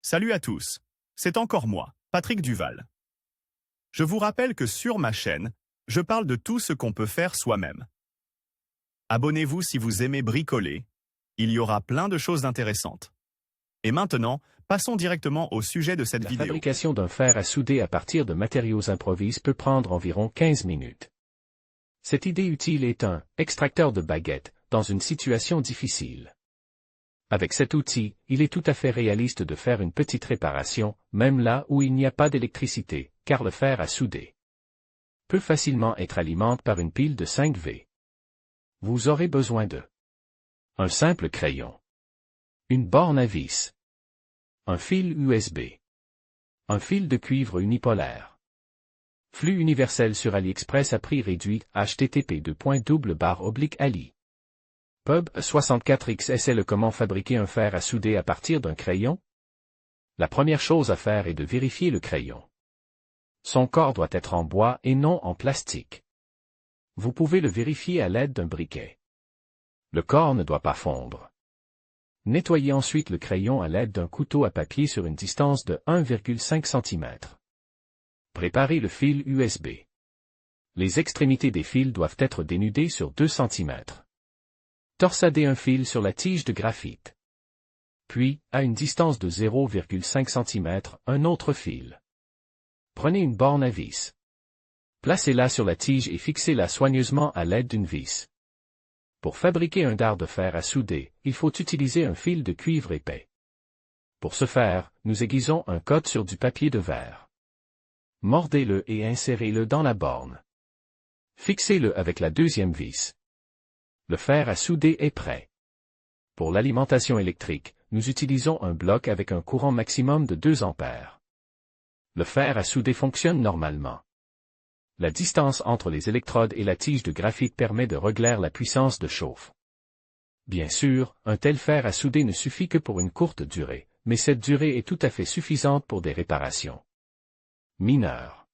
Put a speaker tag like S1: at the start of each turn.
S1: Salut à tous, c'est encore moi, Patrick Duval. Je vous rappelle que sur ma chaîne, je parle de tout ce qu'on peut faire soi-même. Abonnez-vous si vous aimez bricoler, il y aura plein de choses intéressantes. Et maintenant, passons directement au sujet de cette vidéo.
S2: La fabrication d'un fer à souder à partir de matériaux improvisés peut prendre environ 15 minutes. Cette idée utile est un extracteur de baguettes dans une situation difficile. Avec cet outil, il est tout à fait réaliste de faire une petite réparation, même là où il n'y a pas d'électricité, car le fer à souder peut facilement être alimenté par une pile de 5 V. Vous aurez besoin de un simple crayon, une borne à vis, un fil USB, un fil de cuivre unipolaire. Flux universel sur AliExpress à prix réduit, http://ali. Pub 64XSL. Comment fabriquer un fer à souder à partir d'un crayon? La première chose à faire est de vérifier le crayon. Son corps doit être en bois et non en plastique. Vous pouvez le vérifier à l'aide d'un briquet. Le corps ne doit pas fondre. Nettoyez ensuite le crayon à l'aide d'un couteau à papier sur une distance de 1,5 cm. Préparez le fil USB. Les extrémités des fils doivent être dénudées sur 2 cm. Torsadez un fil sur la tige de graphite. Puis, à une distance de 0,5 cm, un autre fil. Prenez une borne à vis. Placez-la sur la tige et fixez-la soigneusement à l'aide d'une vis. Pour fabriquer un dard de fer à souder, il faut utiliser un fil de cuivre épais. Pour ce faire, nous aiguisons un code sur du papier de verre. Mordez-le et insérez-le dans la borne. Fixez-le avec la deuxième vis. Le fer à souder est prêt. Pour l'alimentation électrique, nous utilisons un bloc avec un courant maximum de 2 ampères. Le fer à souder fonctionne normalement. La distance entre les électrodes et la tige de graphite permet de régler la puissance de chauffe. Bien sûr, un tel fer à souder ne suffit que pour une courte durée, mais cette durée est tout à fait suffisante pour des réparations mineures.